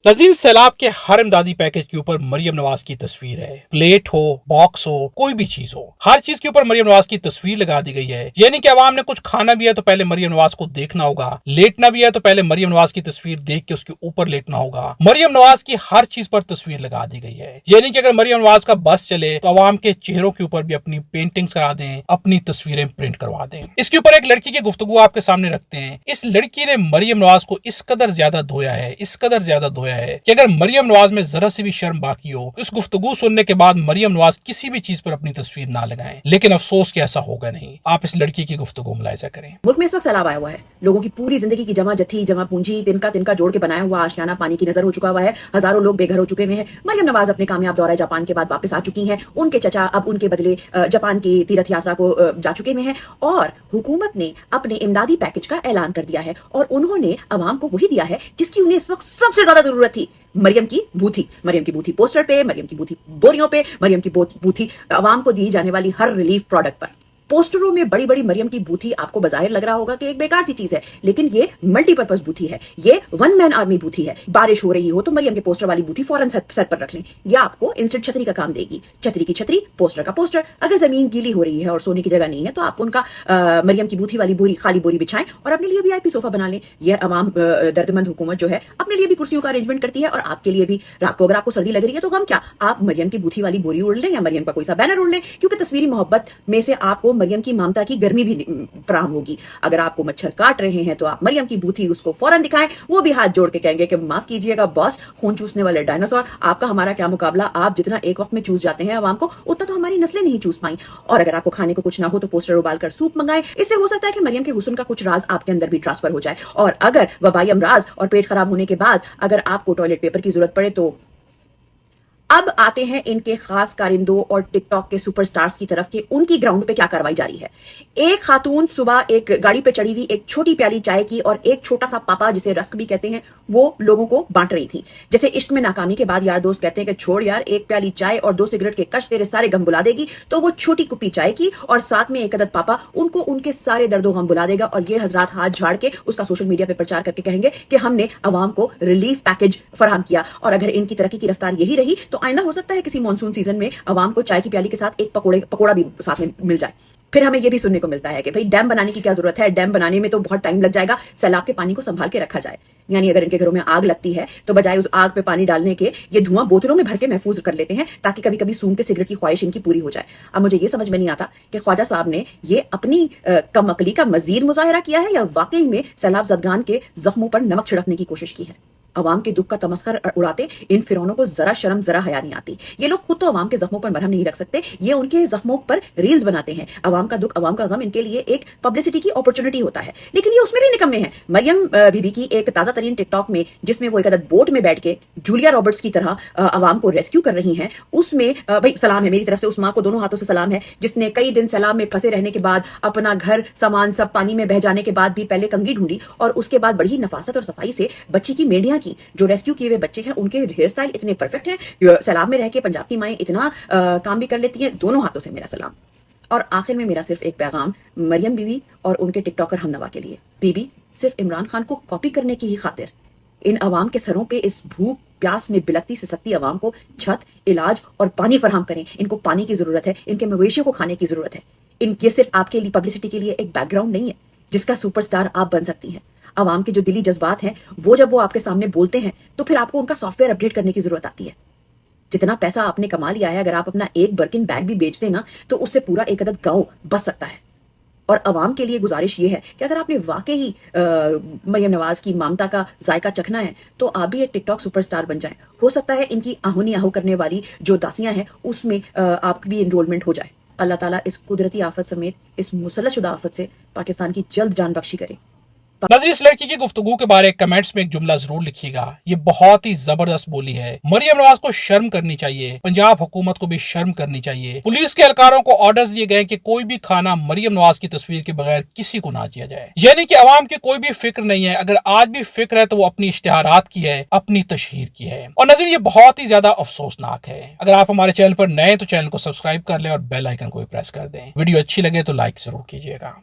नज़ीर सैलाब के हर इमदादी पैकेज के ऊपर मरियम नवाज की तस्वीर है। प्लेट हो, बॉक्स हो, कोई भी चीज हो, हर चीज के ऊपर मरियम नवाज की तस्वीर लगा दी गई है। यानी कि अवाम ने कुछ खाना भी है तो पहले मरियम नवाज को देखना होगा, लेटना भी है तो पहले मरियम नवाज की तस्वीर देख के उसके ऊपर लेटना होगा। मरियम नवाज की हर चीज पर तस्वीर लगा दी गई है। यानी कि अगर मरियम नवाज का बस चले तो अवाम के चेहरों के ऊपर भी अपनी पेंटिंग्स करा दें, अपनी तस्वीरें प्रिंट करवा दें। इसके ऊपर एक लड़की की गुफ्तगू आपके सामने रखते हैं। इस लड़की ने मरियम नवाज को इस कदर ज्यादा धोया है, इस कदर ज्यादा धोया है कि अगर मरियम नवाज में जरा सी भी शर्म बाकी हो, इस गुफ्तगू सुनने के बाद मरियम नवाज किसी भी चीज पर अपनी तस्वीर ना लगाएं। लेकिन अफसोस कि ऐसा होगा नहीं। आप इस लड़की की गुफ्तगू मुलाहिजा करें। मुल्क में इस वक्त सैलाब आया हुआ है। लोगों की पूरी जिंदगी की जमा जथी, जमा पूंजी, तिनका तिनका जोड़ के बनाया हुआ आशियाना पानी की नजर हो चुका हुआ है। हजारों लोग बेघर हो चुके हुए हैं। मरियम नवाज अपने कामयाब दौरा जापान के बाद वापस आ चुकी हैं। उनके चचा अब उनके बदले जापान की तीर्थ यात्रा को जा चुके हुए हैं और हुकूमत ने अपने इमदादी पैकेज का ऐलान कर दिया है और उन्होंने अवाम को वही दिया है जिसकी उन्हें इस वक्त सबसे ज्यादा जरूरत थी। मरियम की बूथी पोस्टर पे, मरियम की बूथी बोरियों पे, मरियम की बूथी अवाम को दी जाने वाली हर रिलीफ प्रोडक्ट पर। पोस्टरों में बड़ी बड़ी मरियम की बूथी आपको बजाहिर लग रहा होगा कि एक बेकार सी चीज है, लेकिन ये मल्टीपर्पज बूथी है। ये वन मैन आर्मी बूथी है। बारिश हो रही हो तो मरियम के पोस्टर वाली बूथी फौरन सर पर रख लें। ये आपको इंस्टेंट छतरी का काम देगी। छतरी की छतरी, पोस्टर का पोस्टर। अगर जमीन गीली हो रही है और सोने की जगह नहीं है तो आप उनका मरियम की बूथी वाली खाली बोरी बिछाएं और अपने लिए VIP सोफा बना लें। यह अवाम दर्दमंद हुकूमत जो है अपने लिए भी कुर्सियों का अरेंजमेंट करती है और आपके लिए भी। रात को अगर आपको सर्दी लग रही है तो गम क्या, आप मरियम की बूथी वाली बोरी उड़ लें या मरियम का कोई सा बैनर उड़ लें, क्योंकि तस्वीरी मोहब्बत में से आपको मरियम की ममता की गर्मी भी फराहम होगी। अगर आपको मच्छर काट रहे हैं तो आप मरियम की बूथी उसको फौरन दिखाएं। वो भी हाथ जोड़ के कहेंगे कि माफ कीजिएगा बॉस, खून चूसने वाले डायनासोर, आपका हमारा क्या मुकाबला। आप जितना एक वक्त में चूस जाते हैं अवाम को, उतना तो हमारी नस्लें नहीं चूस पाई। और अगर आपको खाने को कुछ ना हो तो पोस्टर उबाल कर सूप मंगाएं। इससे हो सकता है कि मरियम के हुस्न का कुछ राज आपके अंदर भी ट्रांसफर हो जाए। और अगर वबाई अमराज और पेट खराब होने के बाद अगर आपको टॉयलेट पेपर की जरूरत पड़े तो अब आते हैं इनके खास कारिंदों और टिकटॉक के सुपरस्टार्स की तरफ के उनकी ग्राउंड पे क्या कार्रवाई जारी है। एक खातून सुबह एक गाड़ी पे चढ़ी हुई एक छोटी प्याली चाय की और एक छोटा सा पापा जिसे रस्क भी कहते हैं वो लोगों को बांट रही थी। जैसे इश्क में नाकामी के बाद यार दोस्त कहते हैं कि छोड़ यार, एक प्याली चाय और 2 सिगरेट के कश तेरे सारे गम बुला देगी, तो वो छोटी कुप्पी चाय की और साथ में एक अदद पापा उनको उनके सारे दर्दों गम बुला देगा। और ये हजरात हाथ झाड़ के उसका सोशल मीडिया पे प्रचार करके कहेंगे कि हमने अवाम को रिलीफ पैकेज फराहम किया। और अगर इनकी तरक्की की रफ्तार यही रही तो आइंदा हो सकता है किसी मॉनसून सीजन में अवाम को चाय की प्याली के साथ एक पकोड़ा भी साथ में मिल जाए। फिर हमें यह भी सुनने को मिलता है कि भाई डैम बनाने की क्या जरूरत है, डैम बनाने में तो बहुत टाइम लग जाएगा, सैलाब के पानी को संभाल के रखा जाए। यानी अगर इनके घरों में आग लगती है तो बजाय उस आग पे पानी डालने के ये धुआं बोतलों में भर के महफूज कर लेते हैं ताकि कभी कभी सूंघ के सिगरेट की ख्वाहिश इनकी पूरी हो जाए। अब मुझे ये समझ में नहीं आता कि ख्वाजा साहब ने ये अपनी कम अकली का मजीद मुजाहिरा किया है या वाकई में सैलाब जदगान के जख्मों पर नमक छिड़कने की कोशिश की है। अवाम के दुख का तमस्खर उड़ाते इन फिरौनों को जरा शर्म जरा हया नहीं आती। ये लोग खुद तो अवाम के जख्मों पर मरहम नहीं रख सकते, ये उनके जख्मों पर रील्स बनाते हैं। अवाम का दुख, अवाम का गम इनके लिए एक पब्लिसिटी की अपॉर्चुनिटी होता है, लेकिन ये उसमें भी निकम्मे हैं। मरियम बीबी की एक ताजा तरीन टिकटॉक में जिसमें वो एक अदद बोट में बैठ के जूलिया रॉबर्ट्स की तरह अवाम को रेस्क्यू कर रही हैं, उसमें भाई सलाम है मेरी तरफ से उस माँ को, दोनों हाथों से सलाम है जिसने कई दिन सैलाब में फंसे रहने के बाद अपना घर सामान सब पानी में बह जाने के बाद भी पहले कंघी ढूंढी और उसके बाद बड़ी नफासत और सफाई से बच्ची की मेंढियां की। जो रेस्क्यू किए हुए बच्चे हैं उनके हेयर स्टाइल इतने परफेक्ट हैं, सैलाब में रह के पंजाब की माएं इतना काम भी कर लेती हैं। दोनों हाथों से मेरा सलाम। और आखिर में मेरा सिर्फ एक पैगाम मरियम बीबी और उनके टिकटॉकर हमनवा के लिए। बीबी सिर्फ इमरान खान को कॉपी करने की ही खातिर इन अवाम के सरों पे इस भूख प्यास में बिलकती सिसकती अवाम को छत, इलाज और पानी फराहम करें। इनको पानी की जरूरत है, इनके मवेशियों को खाने की जरूरत है। ये सिर्फ आपके लिए पब्लिसिटी के लिए एक बैकग्राउंड नहीं है जिसका सुपरस्टार आप बन सकती हैं। अवाम के जो दिली जज्बात हैं वो जब वो आपके सामने बोलते हैं तो फिर आपको उनका सॉफ्टवेयर अपडेट करने की जरूरत आती है। जितना पैसा आपने कमा लिया है, अगर आप अपना एक बर्किन बैग भी बेच देना तो उससे पूरा एक अदद गांव बच सकता है। और अवाम के लिए गुजारिश ये है कि अगर आपने वाकई मरियम नवाज की ममता का जायका चखना है तो आप भी एक टिकटॉक सुपरस्टार बन जाएं। हो सकता है इनकी आहोनी आहू करने वाली जो दासियां हैं उसमें आपकी भी इनरोलमेंट हो जाए। अल्लाह ताला इस कुदरती आफत समेत इस मुसल्लतशुदा आफत से पाकिस्तान की जल्द जान बख्शी करे। नज़ीर इस लड़की की गुफ्तगू के बारे कमेंट्स में एक जुमला जरूर लिखिएगा, ये बहुत ही जबरदस्त बोली है। मरियम नवाज को शर्म करनी चाहिए, पंजाब हुकूमत को भी शर्म करनी चाहिए। पुलिस के एहलकारों को ऑर्डर्स दिए गए कि कोई भी खाना मरियम नवाज की तस्वीर के बगैर किसी को ना दिया जाए। यानी कि अवाम की कोई भी फिक्र नहीं है। अगर आज भी फिक्र है तो वो अपनी इश्तिहारात की है, अपनी तशहीर की है। और नज़ीर ये बहुत ही ज्यादा अफसोसनाक है। अगर आप हमारे चैनल पर नए तो चैनल को सब्सक्राइब कर लें और बेल आइकन को भी प्रेस कर दें। वीडियो अच्छी लगे तो लाइक जरूर कीजिएगा।